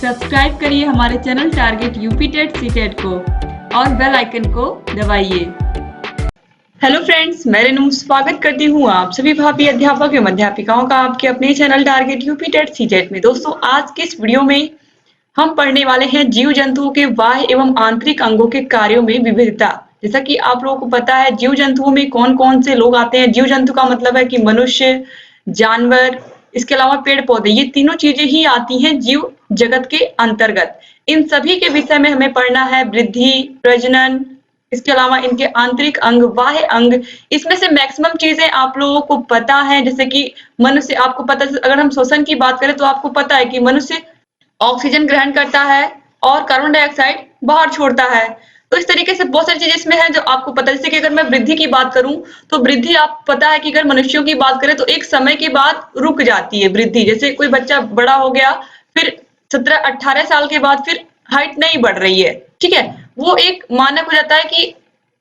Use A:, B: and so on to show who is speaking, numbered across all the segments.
A: Subscribe करिए हमारे channel target UP TET CTET को और बेल आइकन को दबाइए। हेलो फ्रेंड्स, मैं रेनू स्वागत करती हूँ आप सभी भावी अध्यापक एवं अध्यापिकाओं का आपके अपने channel target UP TET CTET में। दोस्तों, आज के इस वीडियो में हम पढ़ने वाले हैं जीव जंतुओं के बाह्य एवं आंतरिक अंगों के कार्यों में विविधता। जैसा कि आप लोगों को पता है, जीव जंतुओं में कौन कौन से लोग आते हैं। जीव जंतु का मतलब है कि मनुष्य, जानवर, इसके अलावा पेड़ पौधे, ये तीनों चीजें ही आती हैं जीव जगत के अंतर्गत। इन सभी के विषय में हमें पढ़ना है वृद्धि, प्रजनन, इसके अलावा इनके आंतरिक अंग, बाह्य अंग। इसमें से मैक्सिमम चीजें आप लोगों को पता है। जैसे कि मनुष्य, आपको पता है, अगर हम श्वसन की बात करें तो आपको पता है कि मनुष्य ऑक्सीजन ग्रहण करता है और कार्बन डाइऑक्साइड बाहर छोड़ता है। तो इस तरीके से बहुत सारी चीजें इसमें है जो आपको पता है। जैसे कि अगर मैं वृद्धि की बात करूं तो वृद्धि, आप पता है कि अगर मनुष्यों की बात करें तो एक समय के बाद रुक जाती है वृद्धि। जैसे कोई बच्चा बड़ा हो गया, फिर 17-18 साल के बाद फिर हाइट नहीं बढ़ रही है, ठीक है, वो एक मानक हो जाता है कि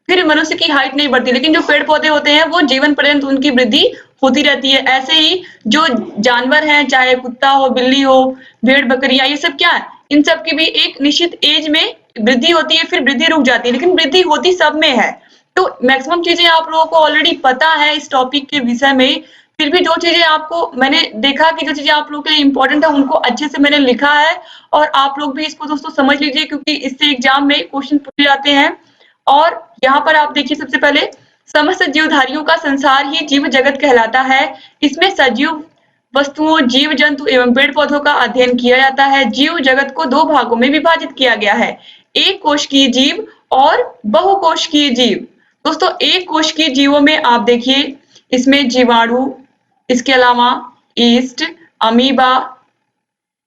A: फिर मनुष्य की हाइट नहीं बढ़ती। लेकिन जो पेड़ पौधे होते हैं वो जीवन पर्यंत उनकी वृद्धि होती रहती है। ऐसे ही जो जानवर हैं, चाहे कुत्ता हो, बिल्ली हो, भेड़ बकरियां, ये सब क्या है, इन सब की भी एक निश्चित एज में वृद्धि होती है, फिर वृद्धि रुक जाती है, लेकिन वृद्धि होती सब में है। तो मैक्सिमम चीजें आप लोगों को ऑलरेडी पता है इस टॉपिक के विषय में। फिर भी जो चीजें आपको, मैंने देखा कि जो चीजें आप लोगों के लिए इंपॉर्टेंट है उनको अच्छे से मैंने लिखा है, और आप लोग भी इसको दोस्तों समझ लीजिए, क्योंकि इससे एग्जाम में क्वेश्चन पूछे जाते हैं। और यहाँ पर आप देखिए, सबसे पहले समस्त जीवधारियों का संसार ही जीव जगत कहलाता है। इसमें सजीव वस्तुओं, जीव जंतु एवं पेड़ पौधों का अध्ययन किया जाता है। जीव जगत को दो भागों में विभाजित किया गया है, एक कोशिकीय जीव और बहुकोशिकीय जीव। दोस्तों, एक कोशिकीय जीवों में आप देखिए, इसमें जीवाणु, इसके अलावा ईस्ट, अमीबा,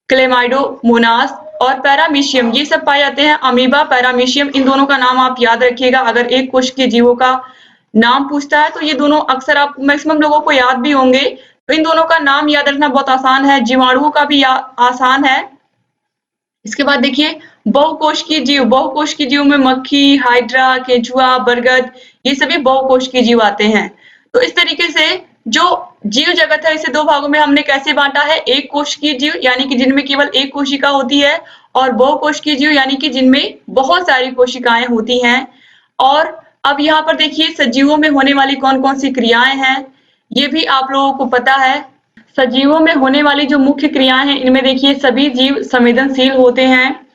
A: क्लेमाइडोमोनास और पैरामीशियम, ये सब पाए जाते हैं। अमीबा, पैरामीशियम, इन दोनों का नाम आप याद रखिएगा। अगर एक कोशिकीय जीवों का नाम पूछता है तो ये दोनों अक्सर आप मैक्सिमम लोगों को याद भी होंगे। तो इन दोनों का नाम याद रखना बहुत आसान है। जीवाणुओं का भी आसान है। इसके बाद देखिए बहुकोशिकीय जीव। बहुकोशिकीय जीव में मक्खी, हाइड्रा, केंचुआ, बरगद, ये सभी बहुकोशिकीय जीव आते हैं। तो इस तरीके से जो जीव जगत है इसे दो भागों में हमने कैसे बांटा है, एक कोशिकीय जीव यानी कि जिनमें केवल एक कोशिका होती है, और बहुकोशिकीय जीव यानी कि जिनमें बहुत सारी कोशिकाएं होती हैं। और अब यहाँ पर देखिए सजीवों में होने वाली कौन कौन सी क्रियाएं हैं, ये भी आप लोगों को पता है। सजीवों में होने वाली जो मुख्य क्रियाएं हैं, इनमें देखिए सभी जीव संवेदनशील होते हैं।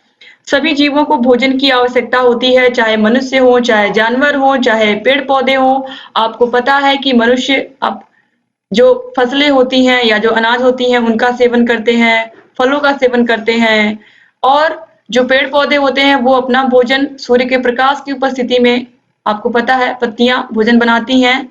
A: सभी जीवों को भोजन की आवश्यकता होती है, चाहे मनुष्य हो, चाहे जानवर हो, चाहे पेड़ पौधे हो। आपको पता है कि मनुष्य अब जो फसलें होती हैं या जो अनाज होती हैं उनका सेवन करते हैं, फलों का सेवन करते हैं, और जो पेड़ पौधे होते हैं वो अपना भोजन सूर्य के प्रकाश की उपस्थिति में, आपको पता है, पत्तियां भोजन बनाती हैं।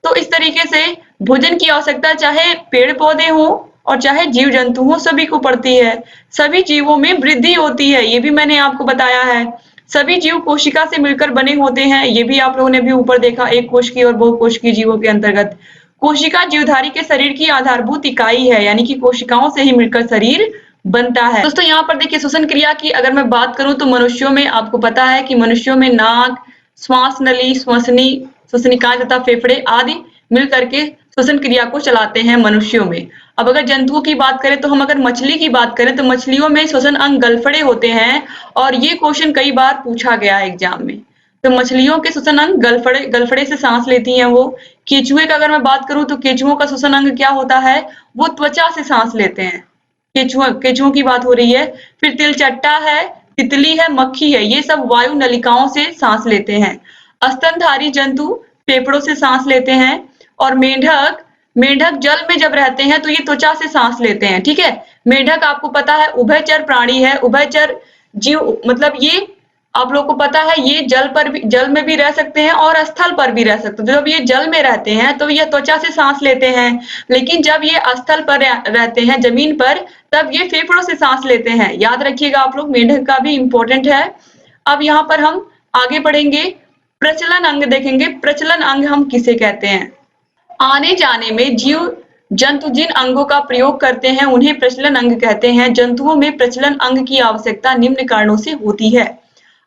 A: तो इस तरीके से भोजन की आवश्यकता चाहे पेड़ पौधे हो और चाहे जीव जंतु हो, सभी को पड़ती है। सभी जीवों में वृद्धि होती है, ये भी मैंने आपको बताया है। सभी जीव कोशिका से मिलकर बने होते हैं, ये भी आप लोगों ने भी ऊपर देखा, एक कोशिकीय और बहुकोशिकीय जीवों के अंतर्गत। कोशिका जीवधारी के शरीर की आधारभूत इकाई है, यानी कि कोशिकाओं से ही मिलकर शरीर बनता है। दोस्तों, यहाँ पर देखिए श्वसन क्रिया की अगर मैं बात करूं तो मनुष्यों में आपको पता है कि मनुष्यों में नाक, श्वास नली, श्वसनी, श्वसनिकाएं तथा फेफड़े आदि मिल करके श्वसन क्रिया को चलाते हैं मनुष्यों में। अब अगर जंतुओं की बात करें तो हम अगर मछली की बात करें तो मछलियों में श्वसन अंग गलफड़े होते हैं, और ये क्वेश्चन कई बार पूछा गया है एग्जाम में। तो मछलियों के श्वसन अंग गलफड़े से सांस लेती हैं वो। केंचुए का अगर मैं बात करूं तो केंचुओं का श्वसन अंग क्या होता है, वो त्वचा से सांस लेते हैं। केंचुओं की बात हो रही है। फिर तिलचट्टा है, तितली है, मक्खी है, ये सब वायु नलिकाओं से सांस लेते हैं। स्तनधारी जंतु फेफड़ों से सांस लेते हैं, और मेंढक जल में जब रहते हैं तो ये त्वचा से सांस लेते हैं, ठीक है। मेंढक आपको पता है उभयचर प्राणी है, उभयचर जीव, मतलब ये आप लोगों को पता है ये जल में भी रह सकते हैं और स्थल पर भी रह सकते हैं। जब ये जल में रहते हैं तो ये त्वचा से सांस लेते हैं, लेकिन जब ये स्थल पर रहते हैं, जमीन पर, तब ये फेफड़ों से सांस लेते हैं। याद रखिएगा आप लोग, मेंढक का भी इंपॉर्टेंट है। अब यहाँ पर हम आगे बढ़ेंगे, प्रचलन अंग देखेंगे। प्रचलन अंग हम किसे कहते हैं? आने जाने में जीव जंतु जिन अंगों का प्रयोग करते हैं उन्हें प्रचलन अंग कहते हैं। जंतुओं में प्रचलन अंग की आवश्यकता निम्न कारणों से होती है: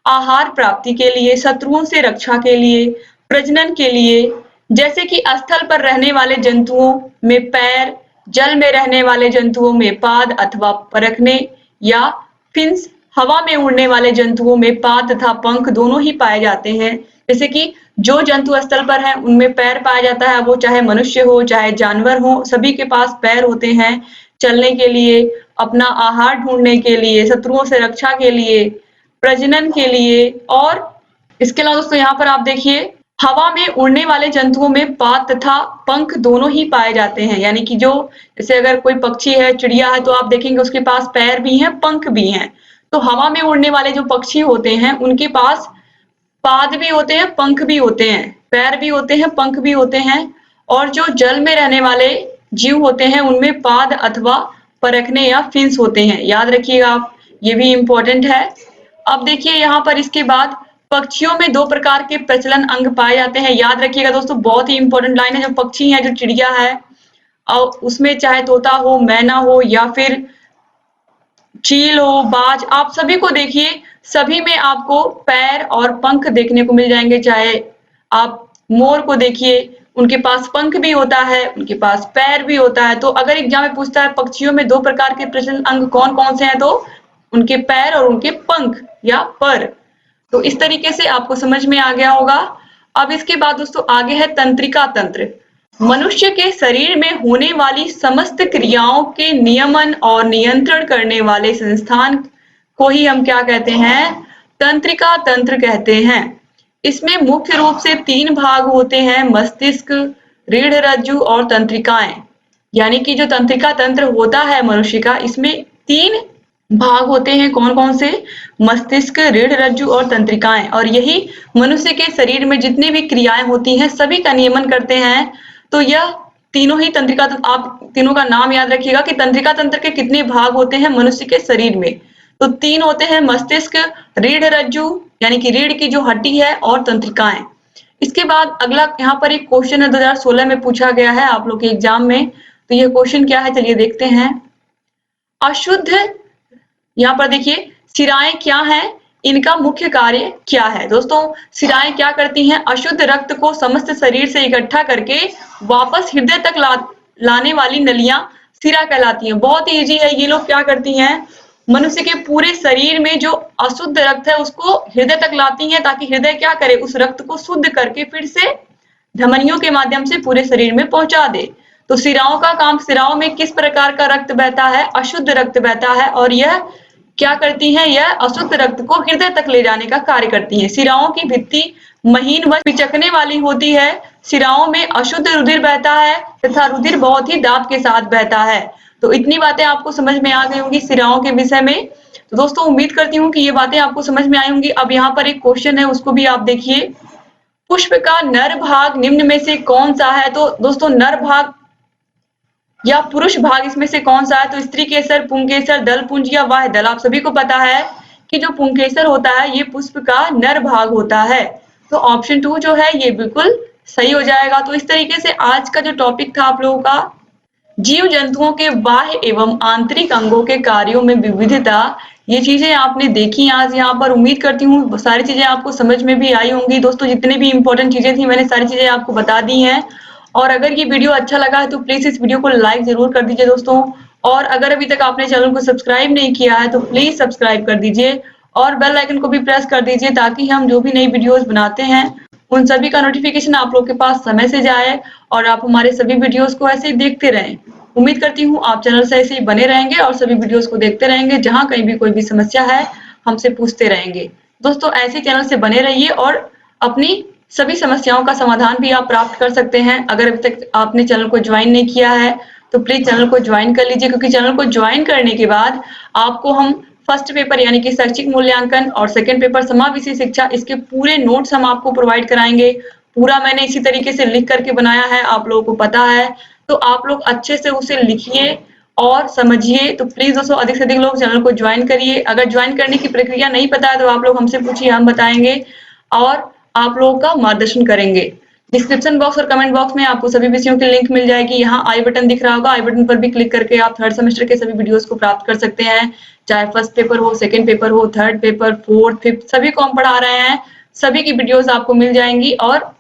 A: आहार प्राप्ति के लिए, शत्रुओं से रक्षा के लिए, प्रजनन के लिए। जैसे कि स्थल पर रहने वाले जंतुओं में पैर, जल में रहने वाले जंतुओं में पाद अथवा परखने या फिन्स हवा में उड़ने वाले जंतुओं में पाद तथा पंख दोनों ही पाए जाते हैं। जैसे कि जो जंतु स्थल पर है उनमें पैर पाया जाता है, वो चाहे मनुष्य हो चाहे जानवर हो, सभी के पास पैर होते हैं चलने के लिए, अपना आहार ढूंढने के लिए, शत्रुओं से रक्षा के लिए, प्रजनन के लिए। और इसके अलावा दोस्तों यहाँ पर आप देखिए, हवा में उड़ने वाले जंतुओं में पाद तथा पंख दोनों ही पाए जाते हैं। यानी कि जो जैसे अगर कोई पक्षी है, चिड़िया है, तो आप देखेंगे उसके पास पैर भी हैं, पंख भी हैं। तो हवा में उड़ने वाले जो पक्षी होते हैं उनके पास पाद भी होते हैं, पंख भी होते हैं, पैर भी होते हैं, पंख भी होते हैं। और जो जल में रहने वाले जीव होते हैं उनमें पाद अथवा परखने या फिन्स होते हैं। याद रखिएगा आप, ये भी इम्पोर्टेंट है। अब देखिए यहाँ पर इसके बाद पक्षियों में दो प्रकार के प्रचलन अंग पाए जाते हैं। याद रखिएगा दोस्तों, बहुत ही इंपॉर्टेंट लाइन है। जो पक्षी है, जो चिड़िया है, और उसमें चाहे तोता हो, मैना हो या फिर चील हो, बाज, आप सभी को देखिए, सभी में आपको पैर और पंख देखने को मिल जाएंगे। चाहे आप मोर को देखिए, उनके पास पंख भी होता है, उनके पास पैर भी होता है। तो अगर एग्जाम में पूछता है पक्षियों में दो प्रकार के प्रचलन अंग कौन कौन से हैं, तो उनके पैर और उनके पंख या पर। तो इस तरीके से आपको समझ में आ गया होगा। अब इसके बाद दोस्तों आगे है तंत्रिका तंत्र। मनुष्य के शरीर में होने वाली समस्त क्रियाओं के नियमन और नियंत्रण करने वाले संस्थान को ही हम क्या कहते हैं? तंत्रिका तंत्र कहते हैं। इसमें मुख्य रूप से 3 भाग होते हैं, मस्तिष्क, रीढ़ रज्जु और तंत्रिकाएं। यानी कि जो तंत्रिका तंत्र होता है मनुष्य का, इसमें 3 भाग होते हैं। कौन कौन से? मस्तिष्क, रीढ़ रज्जु और तंत्रिकाएं। और यही मनुष्य के शरीर में जितनी भी क्रियाएं होती हैं सभी का नियमन करते हैं। तो यह तीनों ही तंत्रिका, आप तीनों का नाम याद रखिएगा कि तंत्रिका तंत्र के कितने भाग होते हैं मनुष्य के शरीर में। तो 3 होते हैं, मस्तिष्क, रीढ़ रज्जु यानी कि रीढ़ की जो हड्डी है, और तंत्रिकाएं। इसके बाद अगला यहाँ पर एक क्वेश्चन है, 2016 में पूछा गया है आप लोग के एग्जाम में। तो यह क्वेश्चन क्या है, चलिए देखते हैं। अशुद्ध, यहाँ पर देखिए सिराएं क्या है, इनका मुख्य कार्य क्या है? दोस्तों सिराएं क्या करती हैं? अशुद्ध रक्त को समस्त शरीर से इकट्ठा करके वापस हृदय तक लाने वाली नलियां सिरा कहलाती हैं। बहुत ही इजी है। ये लोग क्या करती हैं? मनुष्य के पूरे शरीर में जो अशुद्ध रक्त है उसको हृदय तक लाती हैं, ताकि हृदय क्या करे, उस रक्त को शुद्ध करके फिर से धमनियों के माध्यम से पूरे शरीर में पहुंचा दे। तो सिराओं का काम, सिराओं में किस प्रकार का रक्त बहता है? अशुद्ध रक्त बहता है। और यह क्या करती हैं? यह अशुद्ध रक्त को हृदय तक ले जाने का कार्य करती हैं। सिराओं की भित्ति महीन व पिचकने वाली होती है। सिराओं में अशुद्ध रुधिर बहता है तथा रुधिर बहुत ही दाब के साथ बहता है। तो इतनी बातें आपको समझ में आ गई होंगी सिराओं के विषय में। तो दोस्तों उम्मीद करती हूँ कि ये बातें आपको समझ में आई होंगी। अब यहाँ पर एक क्वेश्चन है, उसको भी आप देखिए। पुष्प का नर भाग निम्न में से कौन सा है? तो दोस्तों नर भाग या पुरुष भाग इसमें से कौन सा है? तो स्त्री केसर, पुंकेसर, दल पुंज या वाह्य दल। आप सभी को पता है कि जो पुंकेसर होता है ये पुष्प का नर भाग होता है। तो ऑप्शन 2 जो है ये बिल्कुल सही हो जाएगा। तो इस तरीके से आज का जो टॉपिक था आप लोगों का, जीव जंतुओं के बाह्य एवं आंतरिक अंगों के कार्यों में विविधता, ये चीजें आपने देखी आज यहाँ पर। उम्मीद करती हूँ सारी चीजें आपको समझ में भी आई होंगी। दोस्तों जितने भी इंपॉर्टेंट चीजें थी मैंने सारी चीजें आपको बता दी हैं। और अगर ये वीडियो अच्छा लगा है तो प्लीज इस वीडियो को लाइक जरूर कर दीजिए दोस्तों। और अगर अभी तक आपने चैनल को सब्सक्राइब नहीं किया है तो प्लीज सब्सक्राइब कर दीजिए और बेल आइकन को भी प्रेस कर दीजिए, ताकि हम जो भी नई वीडियोस बनाते हैं उन सभी का नोटिफिकेशन आप लोग के पास समय से जाए और आप हमारे सभी वीडियोस को ऐसे ही देखते रहें। उम्मीद करती हूँ आप चैनल से ऐसे ही बने रहेंगे और सभी वीडियोस को देखते रहेंगे। जहाँ कहीं भी कोई भी समस्या है हमसे पूछते रहेंगे। दोस्तों ऐसे चैनल से बने रहिए और अपनी सभी समस्याओं का समाधान भी आप प्राप्त कर सकते हैं। अगर अभी तक आपने चैनल को ज्वाइन नहीं किया है तो प्लीज चैनल को ज्वाइन कर लीजिए, क्योंकि चैनल को ज्वाइन करने के बाद आपको हम फर्स्ट पेपर यानी कि शैक्षिक मूल्यांकन और सेकंड पेपर समावेशी शिक्षा, इसके पूरे नोट्स हम आपको प्रोवाइड कराएंगे। पूरा मैंने इसी तरीके से लिख करके बनाया है, आप लोगों को पता है। तो आप लोग अच्छे से उसे लिखिए और समझिए। तो प्लीज दोस्तों अधिक से अधिक लोग चैनल को ज्वाइन करिए। अगर ज्वाइन करने की प्रक्रिया नहीं पता है तो आप लोग हमसे पूछिए, हम बताएंगे और आप लोगों का मार्गदर्शन करेंगे। डिस्क्रिप्शन बॉक्स और कमेंट बॉक्स में आपको सभी विषयों की लिंक मिल जाएगी। यहाँ आई बटन दिख रहा होगा, आई बटन पर भी क्लिक करके आप थर्ड सेमेस्टर के सभी वीडियोस को प्राप्त कर सकते हैं। चाहे फर्स्ट पेपर हो, सेकंड पेपर हो, थर्ड पेपर, फोर्थ, फिफ्थ, सभी को हम पढ़ा रहे हैं। सभी की वीडियोस आपको मिल जाएंगी और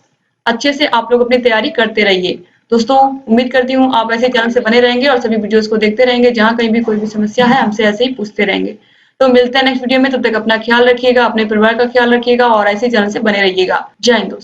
A: अच्छे से आप लोग अपनी तैयारी करते रहिए। दोस्तों उम्मीद करती हूँ आप ऐसे चैनल से बने रहेंगे और सभी वीडियोस को देखते रहेंगे। जहाँ कहीं भी कोई भी समस्या है हमसे ऐसे ही पूछते रहेंगे। तो मिलते हैं नेक्स्ट वीडियो में, तब तक अपना ख्याल रखिएगा, अपने परिवार का ख्याल रखिएगा और ऐसे चैनल से बने रहिएगा। जय हिंद दोस्तों।